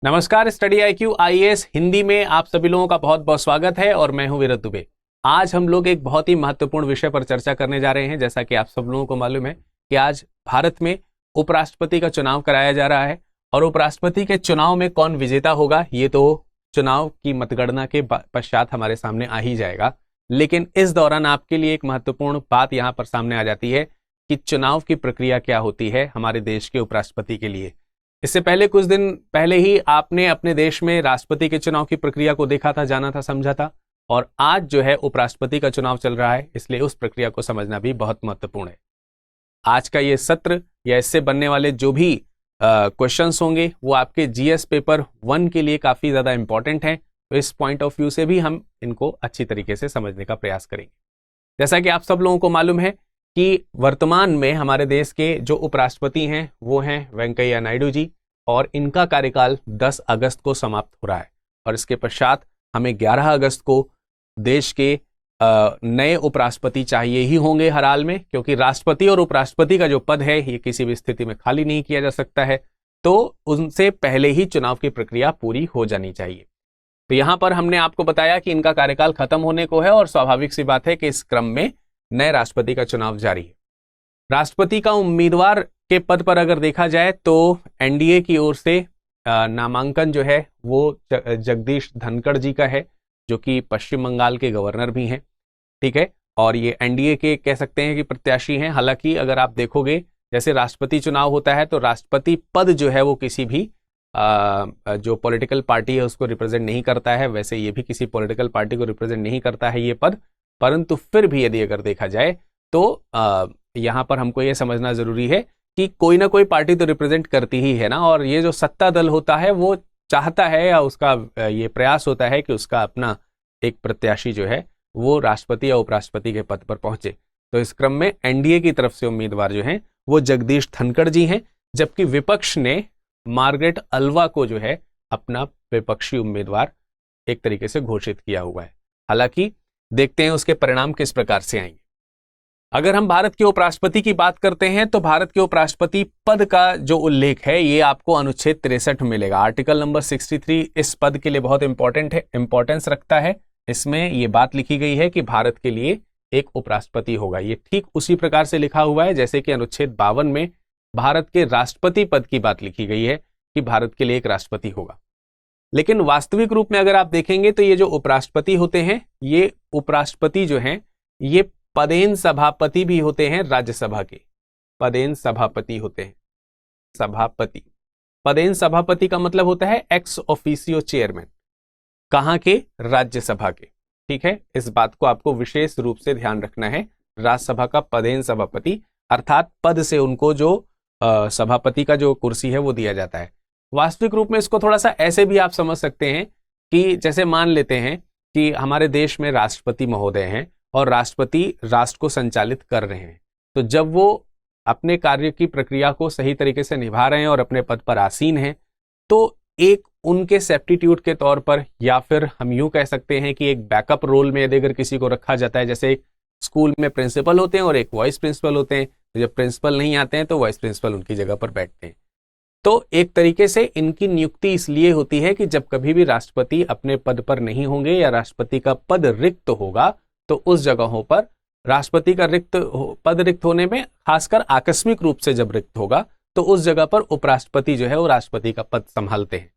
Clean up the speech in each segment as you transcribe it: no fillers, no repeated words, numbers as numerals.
नमस्कार। Study IQ IAS Hindi में आप सभी लोगों का बहुत बहुत स्वागत है और मैं हूं विरत दुबे। आज हम लोग एक बहुत ही महत्वपूर्ण विषय पर चर्चा करने जा रहे हैं। जैसा कि आप सब लोगों को मालूम है कि आज भारत में उपराष्ट्रपति का चुनाव कराया जा रहा है और उपराष्ट्रपति के चुनाव में कौन विजेता होगा ये तो चुनाव की मतगणना के पश्चात हमारे सामने आ ही जाएगा। लेकिन इस दौरान आपके लिए एक महत्वपूर्ण बात यहाँ पर सामने आ जाती है कि चुनाव की प्रक्रिया क्या होती है हमारे देश के उपराष्ट्रपति के लिए। इससे पहले कुछ दिन पहले ही आपने अपने देश में राष्ट्रपति के चुनाव की प्रक्रिया को देखा था, जाना था, समझा था, और आज जो है उपराष्ट्रपति का चुनाव चल रहा है, इसलिए उस प्रक्रिया को समझना भी बहुत महत्वपूर्ण है। आज का ये सत्र या इससे बनने वाले जो भी क्वेश्चंस होंगे वो आपके GS पेपर 1 के लिए काफी ज्यादा इंपॉर्टेंट हैं। तो इस पॉइंट ऑफ व्यू से भी हम इनको अच्छी तरीके से समझने का प्रयास करेंगे। जैसा कि आप सब लोगों को मालूम है कि वर्तमान में हमारे देश के जो उपराष्ट्रपति हैं वो हैं वेंकैया नायडू जी, और इनका कार्यकाल 10 अगस्त को समाप्त हो रहा है। और इसके पश्चात हमें 11 अगस्त को देश के नए उपराष्ट्रपति चाहिए ही होंगे हर हाल में, क्योंकि राष्ट्रपति और उपराष्ट्रपति का जो पद है ये किसी भी स्थिति में खाली नहीं किया जा सकता है। तो उनसे पहले ही चुनाव की प्रक्रिया पूरी हो जानी चाहिए। तो यहां पर हमने आपको बताया कि इनका कार्यकाल खत्म होने को है और स्वाभाविक सी बात है कि इस क्रम में नए राष्ट्रपति का चुनाव जारी है। राष्ट्रपति का उम्मीदवार के पद पर अगर देखा जाए तो NDA की ओर से नामांकन जो है वो जगदीश धनखड़ जी का है, जो कि पश्चिम बंगाल के गवर्नर भी हैं। ठीक है, और ये NDA के कह सकते हैं कि प्रत्याशी हैं। हालांकि अगर आप देखोगे जैसे राष्ट्रपति चुनाव होता है तो राष्ट्रपति पद जो है वो किसी भी जो पॉलिटिकल पार्टी है उसको रिप्रेजेंट नहीं करता है। वैसे ये भी किसी पॉलिटिकल पार्टी को रिप्रेजेंट नहीं करता है ये पद, परंतु फिर भी यदि अगर देखा जाए तो यहाँ पर हमको ये समझना जरूरी है कि कोई ना कोई पार्टी तो रिप्रेजेंट करती ही है ना। और ये जो सत्ता दल होता है वो चाहता है या उसका ये प्रयास होता है कि उसका अपना एक प्रत्याशी जो है वो राष्ट्रपति या उपराष्ट्रपति के पद पर पहुंचे। तो इस क्रम में NDA की तरफ से उम्मीदवार जो हैं वो जगदीश धनखड़ जी हैं, जबकि विपक्ष ने मार्गरेट अल्वा को जो है अपना विपक्षी उम्मीदवार एक तरीके से घोषित किया हुआ है। हालांकि देखते हैं उसके परिणाम किस प्रकार से आएंगे। अगर हम भारत के उपराष्ट्रपति की बात करते हैं तो भारत के उपराष्ट्रपति पद का जो उल्लेख है ये आपको अनुच्छेद 63 मिलेगा। आर्टिकल नंबर 63 इस पद के लिए बहुत इंपॉर्टेंस रखता है। इसमें ये बात लिखी गई है कि भारत के लिए एक उपराष्ट्रपति होगा। ये ठीक उसी प्रकार से लिखा हुआ है जैसे कि अनुच्छेद 52 में भारत के राष्ट्रपति पद की बात लिखी गई है कि भारत के लिए एक राष्ट्रपति होगा। लेकिन वास्तविक रूप में अगर आप देखेंगे तो ये जो उपराष्ट्रपति होते हैं ये उपराष्ट्रपति जो हैं ये पदेन सभापति भी होते हैं। राज्यसभा के पदेन सभापति होते हैं। सभापति, पदेन सभापति का मतलब होता है एक्स ऑफिसियो चेयरमैन। कहां के? राज्यसभा के। ठीक है, इस बात को आपको विशेष रूप से ध्यान रखना है। राज्यसभा का पदेन सभापति अर्थात पद से उनको जो सभापति का जो कुर्सी है वो दिया जाता है। वास्तविक रूप में इसको थोड़ा सा ऐसे भी आप समझ सकते हैं कि जैसे मान लेते हैं कि हमारे देश में राष्ट्रपति महोदय हैं और राष्ट्रपति राष्ट्र को संचालित कर रहे हैं। तो जब वो अपने कार्य की प्रक्रिया को सही तरीके से निभा रहे हैं और अपने पद पर आसीन हैं तो एक उनके सब्स्टिट्यूट के तौर पर, या फिर हम यूं कह सकते हैं कि एक बैकअप रोल में यदि अगर किसी को रखा जाता है, जैसे एक स्कूल में प्रिंसिपल होते हैं और एक वाइस प्रिंसिपल होते हैं, तो जब प्रिंसिपल नहीं आते हैं तो वाइस प्रिंसिपल उनकी जगह पर बैठते हैं। तो एक तरीके से इनकी नियुक्ति इसलिए होती है कि जब कभी भी राष्ट्रपति अपने पद पर नहीं होंगे या राष्ट्रपति का पद रिक्त होगा तो उस जगहों पर राष्ट्रपति का पद रिक्त होने में, खासकर आकस्मिक रूप से जब रिक्त होगा तो उस जगह पर उपराष्ट्रपति जो है वो राष्ट्रपति का पद संभालते हैं।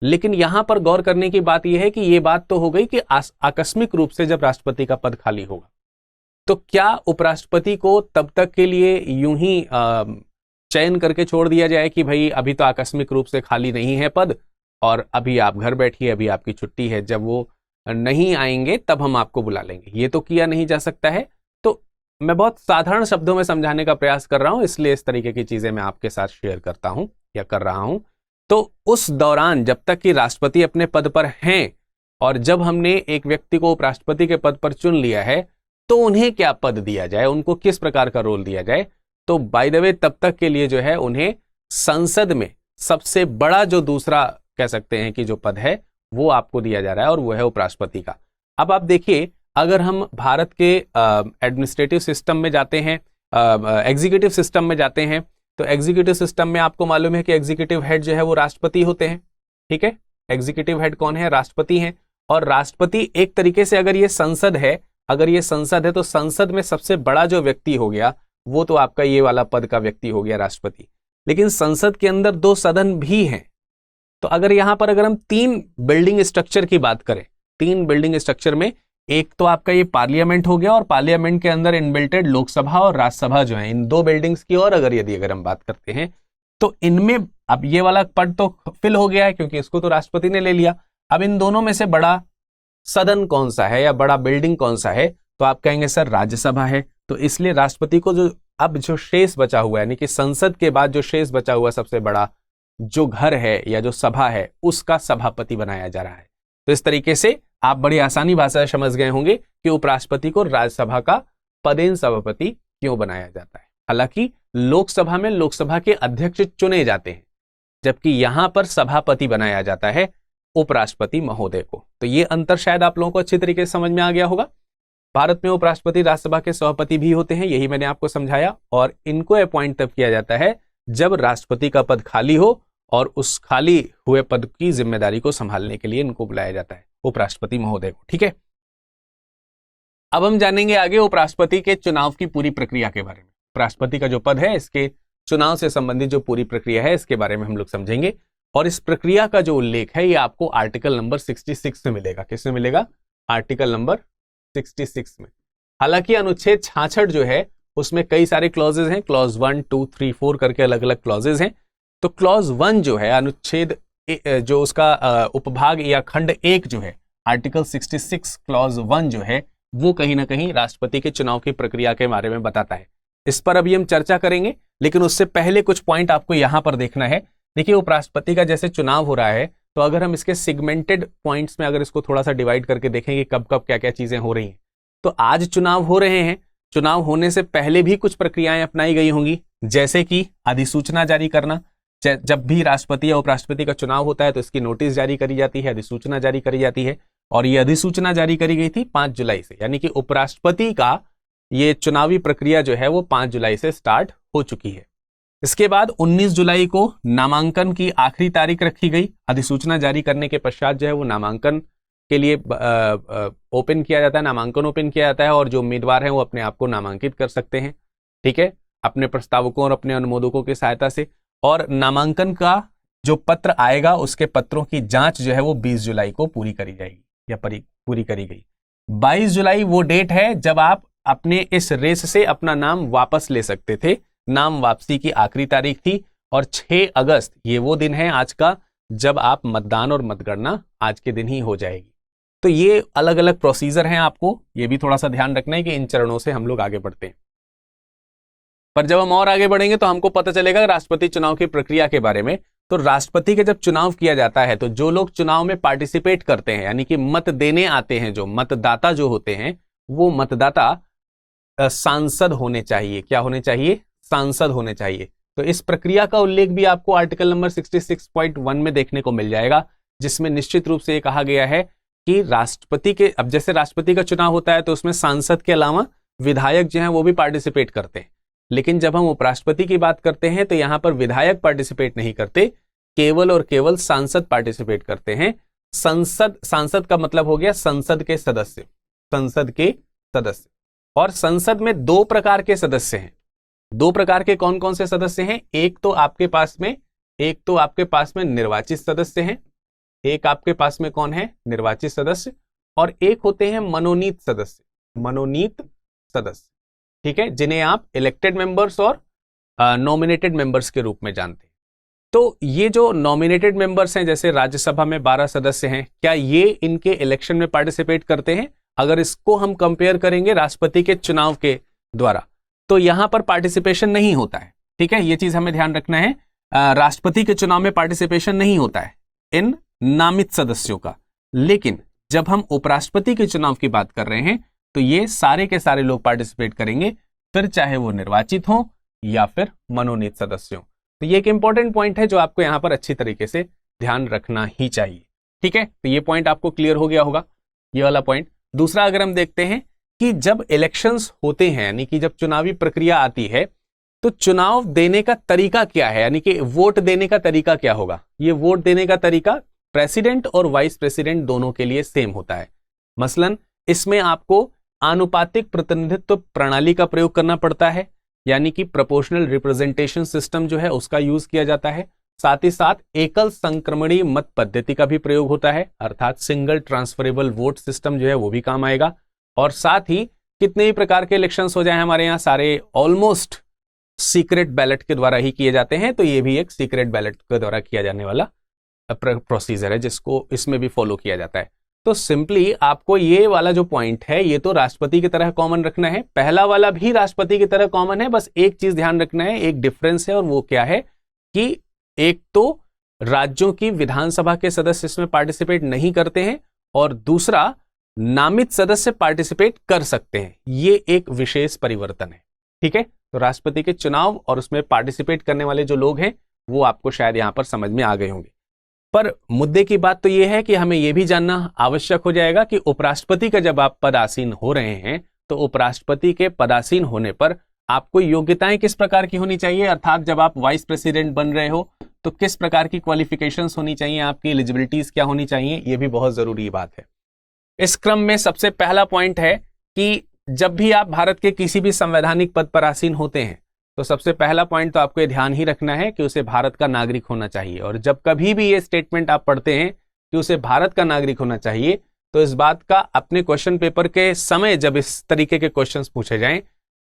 लेकिन यहां पर गौर करने की बात यह है कि यह बात तो हो गई कि आकस्मिक रूप से जब राष्ट्रपति का पद खाली होगा तो क्या उपराष्ट्रपति को तब तक के लिए यूं ही चयन करके छोड़ दिया जाए कि भाई अभी तो आकस्मिक रूप से खाली नहीं है पद और अभी आप घर बैठिए, अभी आपकी छुट्टी है, जब वो नहीं आएंगे तब हम आपको बुला लेंगे? ये तो किया नहीं जा सकता है। तो मैं बहुत साधारण शब्दों में समझाने का प्रयास कर रहा हूं, इसलिए इस तरीके की चीजें मैं आपके साथ शेयर करता हूं या कर रहा हूं। तो उस दौरान जब तक कि राष्ट्रपति अपने पद पर हैं और जब हमने एक व्यक्ति को उपराष्ट्रपति के पद पर चुन लिया है तो उन्हें क्या पद दिया जाए, उनको किस प्रकार का रोल दिया जाए, तो बाय द वे तब तक के लिए जो है उन्हें संसद में सबसे बड़ा जो दूसरा कह सकते हैं कि जो पद है वो आपको दिया जा रहा है और वो है उपराष्ट्रपति का। अब आप देखिए, अगर हम भारत के एडमिनिस्ट्रेटिव सिस्टम में जाते हैं, एग्जीक्यूटिव सिस्टम में जाते हैं, तो एग्जीक्यूटिव सिस्टम में आपको मालूम है कि एग्जीक्यूटिव हेड जो है वो राष्ट्रपति होते हैं। ठीक है। एग्जीक्यूटिव हेड कौन है? राष्ट्रपति हैं। और राष्ट्रपति एक तरीके से अगर ये संसद है, तो संसद में सबसे बड़ा जो व्यक्ति हो गया वो तो आपका ये वाला पद का व्यक्ति हो गया, राष्ट्रपति। लेकिन संसद के अंदर 2 सदन भी हैं। तो अगर यहां पर अगर हम 3 बिल्डिंग स्ट्रक्चर की बात करें, 3 बिल्डिंग स्ट्रक्चर में एक तो आपका ये पार्लियामेंट हो गया, और पार्लियामेंट के अंदर इनबिल्टेड लोकसभा और राज्यसभा जो है, इन 2 बिल्डिंग्स की और अगर हम बात करते हैं तो इनमें अब ये वाला पद तो फिल हो गया है क्योंकि इसको तो राष्ट्रपति ने ले लिया। अब इन दोनों में से बड़ा सदन कौन सा है या बड़ा बिल्डिंग कौन सा है? तो आप कहेंगे सर राज्यसभा है। तो इसलिए राष्ट्रपति को जो शेष बचा हुआ है, यानी कि संसद के बाद जो शेष बचा हुआ सबसे बड़ा जो घर है या जो सभा है, उसका सभापति बनाया जा रहा है। तो इस तरीके से आप बड़ी आसानी भाषा समझ गए होंगे कि उपराष्ट्रपति को राज्यसभा का पदेन सभापति क्यों बनाया जाता है। हालांकि लोकसभा में लोकसभा के अध्यक्ष चुने जाते हैं, जबकि यहां पर सभापति बनाया जाता है उपराष्ट्रपति महोदय को। तो ये अंतर शायद आप लोगों को अच्छी तरीके से समझ में आ गया होगा। भारत में उपराष्ट्रपति राज्यसभा के सभापति भी होते हैं, यही मैंने आपको समझाया। और इनको अपॉइंट तब किया जाता है जब राष्ट्रपति का पद खाली हो, और उस खाली हुए पद की जिम्मेदारी को संभालने के लिए इनको बुलाया जाता है उपराष्ट्रपति महोदय को। ठीक है, अब हम जानेंगे आगे उपराष्ट्रपति के चुनाव की पूरी प्रक्रिया के बारे में। उपराष्ट्रपति का जो पद है, इसके चुनाव से संबंधित जो पूरी प्रक्रिया है, इसके बारे में हम लोग समझेंगे। और इस प्रक्रिया का जो उल्लेख है ये आपको आर्टिकल नंबर 66 में मिलेगा। किसमें मिलेगा? आर्टिकल नंबर 66 में। हालांकि अनुच्छेद 66 जो है उसमें कई सारे क्लॉजेज हैं, क्लॉज 1, 2, 3, 4 करके अलग अलग क्लॉजेज हैं। तो क्लॉज 1 जो है, अनुच्छेद जो उसका उपभाग या खंड 1 जो है, आर्टिकल 66 क्लॉज 1 जो है, वो कहीं ना कहीं राष्ट्रपति के चुनाव की प्रक्रिया के बारे में बताता है। इस पर अभी हम चर्चा करेंगे, लेकिन उससे पहले कुछ पॉइंट आपको यहां पर देखना है। देखिए, उपराष्ट्रपति का जैसे चुनाव हो रहा है, तो अगर हम इसके सिगमेंटेड पॉइंट्स में अगर इसको थोड़ा सा डिवाइड करके देखेंगे कब कब क्या क्या चीजें हो रही हैं, तो आज चुनाव हो रहे हैं। चुनाव होने से पहले भी कुछ प्रक्रियाएं अपनाई गई होंगी, जैसे कि अधिसूचना जारी करना। जब भी राष्ट्रपति या उपराष्ट्रपति का चुनाव होता है तो इसकी नोटिस जारी करी जाती है, अधिसूचना जारी करी जाती है। और ये अधिसूचना जारी करी गई थी 5 जुलाई से, यानी कि उपराष्ट्रपति का ये चुनावी प्रक्रिया जो है वो 5 जुलाई से स्टार्ट हो चुकी है। इसके बाद 19 जुलाई को नामांकन की आखिरी तारीख रखी गई। अधिसूचना जारी करने के पश्चात जो है वो नामांकन के लिए ओपन किया जाता है, नामांकन ओपन किया जाता है, और जो उम्मीदवार हैं वो अपने आप को नामांकित कर सकते हैं। ठीक है, अपने प्रस्तावकों और अपने अनुमोदकों की सहायता से। और नामांकन का जो पत्र आएगा उसके पत्रों की जांच जो है वो 20 जुलाई को पूरी करी जाएगी या पूरी करी गई। 22 जुलाई वो डेट है जब आप अपने इस रेस से अपना नाम वापस ले सकते थे। नाम वापसी की आखिरी तारीख थी। और 6 अगस्त ये वो दिन है आज का जब आप मतदान और मतगणना आज के दिन ही हो जाएगी। तो ये अलग अलग प्रोसीजर हैं, आपको ये भी थोड़ा सा ध्यान रखना है कि इन चरणों से हम लोग आगे बढ़ते हैं। पर जब हम और आगे बढ़ेंगे तो हमको पता चलेगा राष्ट्रपति चुनाव की प्रक्रिया के बारे में। तो राष्ट्रपति के जब चुनाव किया जाता है तो जो लोग चुनाव में पार्टिसिपेट करते हैं, यानी कि मत देने आते हैं, जो मतदाता जो होते हैं, वो मतदाता सांसद होने चाहिए। क्या होने चाहिए? सांसद होने चाहिए। तो इस प्रक्रिया का उल्लेख भी आपको आर्टिकल नंबर 66.1 में देखने को मिल जाएगा, जिसमें निश्चित रूप से ये कहा गया है कि राष्ट्रपति के, अब जैसे राष्ट्रपति का चुनाव होता है तो उसमें सांसद के अलावा विधायक जो हैं वो भी पार्टिसिपेट करते हैं। लेकिन जब हम उपराष्ट्रपति की बात करते हैं तो यहां पर विधायक पार्टिसिपेट नहीं करते, केवल और केवल सांसद पार्टिसिपेट करते हैं। सांसद का मतलब हो गया संसद के सदस्य, संसद के सदस्य। और संसद में 2 प्रकार के सदस्य हैं। 2 प्रकार के कौन कौन से सदस्य हैं? एक तो आपके पास में निर्वाचित सदस्य हैं। एक आपके पास में कौन है? निर्वाचित सदस्य। और एक होते हैं मनोनीत सदस्य, मनोनीत सदस्य। ठीक है, जिन्हें आप इलेक्टेड मेंबर्स और नॉमिनेटेड मेंबर्स के रूप में जानते हैं। तो ये जो नॉमिनेटेड मेंबर्स हैं, जैसे राज्यसभा में 12 सदस्य हैं, क्या ये इनके इलेक्शन में पार्टिसिपेट करते हैं? अगर इसको हम कंपेयर करेंगे राष्ट्रपति के चुनाव के द्वारा, तो यहां पर पार्टिसिपेशन नहीं होता है। ठीक है, ये चीज हमें ध्यान रखना है। राष्ट्रपति के चुनाव में पार्टिसिपेशन नहीं होता है इन नामित सदस्यों का। लेकिन जब हम उपराष्ट्रपति के चुनाव की बात कर रहे हैं तो ये सारे के सारे लोग पार्टिसिपेट करेंगे, फिर चाहे वो निर्वाचित हो या फिर मनोनीत सदस्य हो। तो ये एक इंपॉर्टेंट पॉइंट है जो आपको यहां पर अच्छी तरीके से ध्यान रखना ही चाहिए। ठीक है, तो ये पॉइंट आपको क्लियर हो गया होगा, ये वाला पॉइंट। दूसरा अगर हम देखते हैं कि जब इलेक्शंस होते हैं, यानी कि जब चुनावी प्रक्रिया आती है, तो चुनाव देने का तरीका क्या है, यानी कि वोट देने का तरीका क्या होगा। ये वोट देने का तरीका प्रेसिडेंट और वाइस प्रेसिडेंट दोनों के लिए सेम होता है। मसलन इसमें आपको आनुपातिक प्रतिनिधित्व प्रणाली का प्रयोग करना पड़ता है, यानी कि प्रोपोर्शनल रिप्रेजेंटेशन सिस्टम जो है उसका यूज किया जाता है। साथ ही साथ एकल संक्रमणीय मत पद्धति का भी प्रयोग होता है, अर्थात सिंगल ट्रांसफरेबल वोट सिस्टम जो है वो भी काम आएगा। और साथ ही कितने ही प्रकार के इलेक्शंस हो जाए हमारे यहाँ, सारे ऑलमोस्ट सीक्रेट बैलेट के द्वारा ही किए जाते हैं, तो ये भी एक सीक्रेट बैलेट के द्वारा किया जाने वाला प्रोसीजर है जिसको इसमें भी फॉलो किया जाता है। तो सिंपली आपको ये वाला जो पॉइंट है ये तो राष्ट्रपति की तरह कॉमन रखना है, पहला वाला भी राष्ट्रपति की तरह कॉमन है, बस एक चीज ध्यान रखना है, एक डिफरेंस है, और वो क्या है कि एक तो राज्यों की विधानसभा के सदस्य इसमें पार्टिसिपेट नहीं करते हैं और दूसरा नामित सदस्य पार्टिसिपेट कर सकते हैं। ये एक विशेष परिवर्तन है। ठीक है, तो राष्ट्रपति के चुनाव और उसमें पार्टिसिपेट करने वाले जो लोग हैं वो आपको शायद यहां पर समझ में आ गए होंगे। पर मुद्दे की बात तो यह है कि हमें यह भी जानना आवश्यक हो जाएगा कि उपराष्ट्रपति का जब आप पदासीन हो रहे हैं तो उपराष्ट्रपति के पदासीन होने पर आपको योग्यताएं किस प्रकार की होनी चाहिए, अर्थात जब आप वाइस प्रेसिडेंट बन रहे हो तो किस प्रकार की क्वालिफिकेशंस होनी चाहिए, आपकी एलिजिबिलिटीज क्या होनी चाहिए, यह भी बहुत जरूरी बात है। इस क्रम में सबसे पहला पॉइंट है कि जब भी आप भारत के किसी भी संवैधानिक पद पर आसीन होते हैं तो सबसे पहला पॉइंट तो आपको ये ध्यान ही रखना है कि उसे भारत का नागरिक होना चाहिए। और जब कभी भी ये स्टेटमेंट आप पढ़ते हैं कि उसे भारत का नागरिक होना चाहिए तो इस बात का अपने क्वेश्चन पेपर के समय जब इस तरीके के क्वेश्चंस पूछे जाएं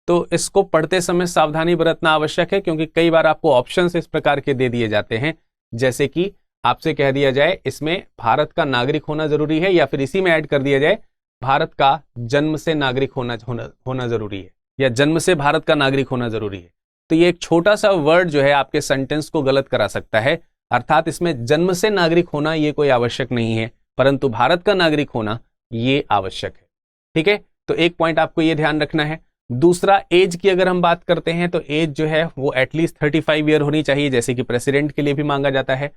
तो इसको पढ़ते समय सावधानी बरतना आवश्यक है, क्योंकि कई बार आपको ऑप्शंस इस प्रकार के दे दिए जाते हैं, जैसे कि आपसे कह दिया जाए इसमें भारत का नागरिक होना जरूरी है, या फिर इसी में ऐड कर दिया जाए भारत का जन्म से नागरिक होना जरूरी है, या जन्म से भारत का नागरिक होना जरूरी है। तो ये एक छोटा सा वर्ड जो है आपके सेंटेंस को गलत करा सकता है, अर्थात इसमें जन्म से नागरिक होना ये कोई आवश्यक नहीं है, परंतु भारत का नागरिक होना ये आवश्यक है। ठीक है, तो एक पॉइंट आपको ये ध्यान रखना है। दूसरा, एज की अगर हम बात करते हैं तो एज जो है वो एटलीस्ट 35 ईयर होनी चाहिए, जैसे कि प्रेसिडेंट के लिए भी मांगा जाता है।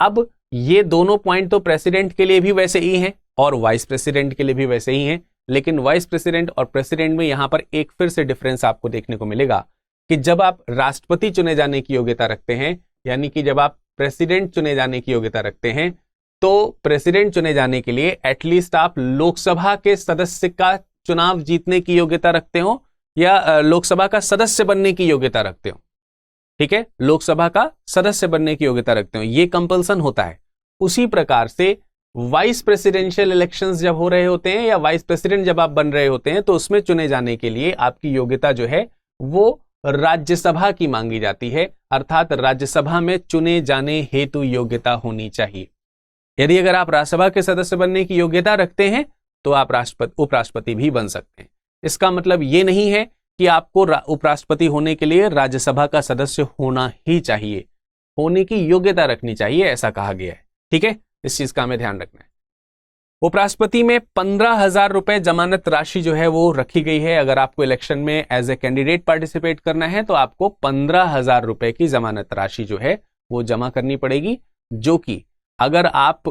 अब ये दोनों पॉइंट तो प्रेसिडेंट के लिए भी वैसे ही हैं और वाइस प्रेसिडेंट के लिए भी वैसे ही हैं, लेकिन वाइस प्रेसिडेंट और प्रेसिडेंट में यहां पर एक फिर से डिफरेंस आपको देखने को मिलेगा कि जब आप राष्ट्रपति चुने जाने की योग्यता रखते हैं, यानी कि जब आप प्रेसिडेंट चुने जाने की योग्यता रखते हैं, तो प्रेसिडेंट चुने जाने के लिए एटलीस्ट आप लोकसभा के सदस्य का चुनाव जीतने की योग्यता रखते हो या लोकसभा का सदस्य बनने की योग्यता रखते हो। ठीक है, लोकसभा का सदस्य बनने की योग्यता रखते हो, ये कंपल्सन होता है। उसी प्रकार से वाइस प्रेसिडेंशियल इलेक्शंस जब हो रहे होते हैं या वाइस प्रेसिडेंट जब आप बन रहे होते हैं तो उसमें चुने जाने के लिए आपकी योग्यता जो है वो राज्यसभा की मांगी जाती है, अर्थात राज्यसभा में चुने जाने हेतु योग्यता होनी चाहिए। यदि अगर आप राज्यसभा के सदस्य बनने की योग्यता रखते हैं तो आप उपराष्ट्रपति भी बन सकते हैं। इसका मतलब ये नहीं है कि आपको उपराष्ट्रपति होने के लिए राज्यसभा का सदस्य होना ही चाहिए, होने की योग्यता रखनी चाहिए, ऐसा कहा गया है। ठीक है, इस चीज का हमें ध्यान रखना है। उपराष्ट्रपति में 15,000 रुपए जमानत राशि जो है वो रखी गई है। अगर आपको इलेक्शन में एज ए कैंडिडेट पार्टिसिपेट करना है तो आपको 15,000 रुपए की जमानत राशि जो है वो जमा करनी पड़ेगी, जो कि अगर आप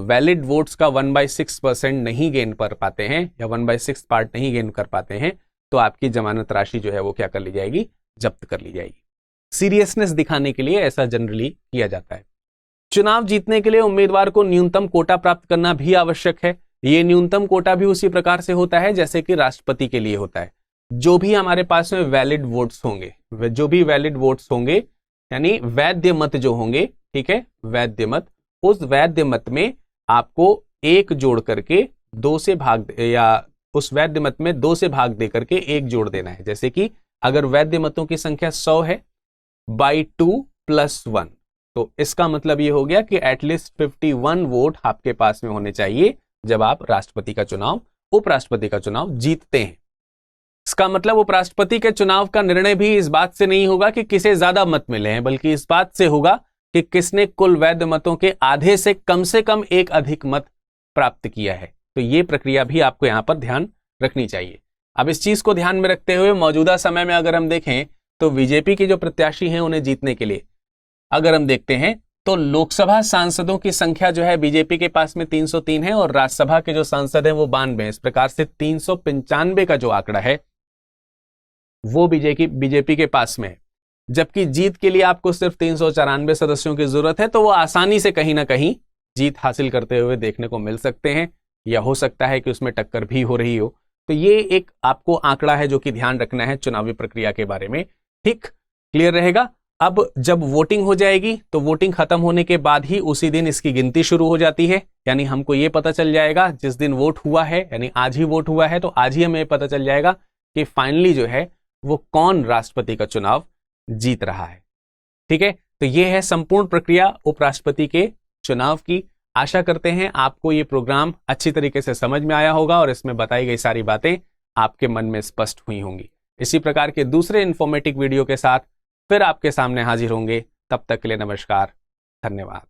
वैलिड वोट्स का 1/6% नहीं गेन कर पाते हैं या 1/6 पार्ट नहीं गेन कर पाते हैं तो आपकी जमानत राशि जो है वो क्या कर ली जाएगी, जब्त कर ली जाएगी। सीरियसनेस दिखाने के लिए ऐसा जनरली किया जाता है। चुनाव जीतने के लिए उम्मीदवार को न्यूनतम कोटा प्राप्त करना भी आवश्यक है। यह न्यूनतम कोटा भी उसी प्रकार से होता है जैसे कि राष्ट्रपति के लिए होता है। जो भी हमारे पास में वैलिड वोट्स होंगे, जो भी वैलिड वोट्स होंगे यानी वैध मत जो होंगे, ठीक है, वैध मत, उस वैध मत में आपको एक जोड़ करके 2 से भाग या उस वैध मत में 2 से भाग दे करके एक जोड़ देना है। जैसे कि अगर वैध मतों की संख्या 100 है by 2 + 1, तो इसका मतलब ये हो गया कि एटलीस्ट 51 वोट आपके पास में होने चाहिए जब आप राष्ट्रपति का चुनाव, उपराष्ट्रपति का चुनाव जीतते हैं। इसका मतलब उपराष्ट्रपति के चुनाव का निर्णय भी इस बात से नहीं होगा कि किसे ज्यादा मत मिले हैं, बल्कि इस बात से होगा कि किसने कुल वैध मतों के आधे से कम एक अधिक मत प्राप्त किया है। तो ये प्रक्रिया भी आपको यहां पर ध्यान रखनी चाहिए। अब इस चीज को ध्यान में रखते हुए मौजूदा समय में अगर हम देखें तो बीजेपी के जो प्रत्याशी हैं उन्हें जीतने के लिए अगर हम देखते हैं तो लोकसभा सांसदों की संख्या जो है बीजेपी के पास में 303 है और राज्यसभा के जो सांसद हैं वो 92। इस प्रकार से 395 का जो आंकड़ा है वो बीजेपी के पास में है, जबकि जीत के लिए आपको सिर्फ 394 सदस्यों की जरूरत है। तो वो आसानी से कहीं ना कहीं जीत हासिल करते हुए देखने को मिल सकते हैं, या हो सकता है कि उसमें टक्कर भी हो रही हो। तो ये एक आपको आंकड़ा है जो कि ध्यान रखना है चुनावी प्रक्रिया के बारे में। ठीक, क्लियर रहेगा। अब जब वोटिंग हो जाएगी तो वोटिंग खत्म होने के बाद ही उसी दिन इसकी गिनती शुरू हो जाती है, यानी हमको ये पता चल जाएगा जिस दिन वोट हुआ है, यानी आज ही वोट हुआ है, तो आज ही हमें पता चल जाएगा कि फाइनली जो है वो कौन राष्ट्रपति का चुनाव जीत रहा है। ठीक है, तो ये है संपूर्ण प्रक्रिया उपराष्ट्रपति के चुनाव की। आशा करते हैं आपको ये प्रोग्राम अच्छी तरीके से समझ में आया होगा और इसमें बताई गई सारी बातें आपके मन में स्पष्ट हुई होंगी। इसी प्रकार के दूसरे इंफॉर्मेटिव वीडियो के साथ फिर आपके सामने हाजिर होंगे। तब तक के लिए नमस्कार, धन्यवाद।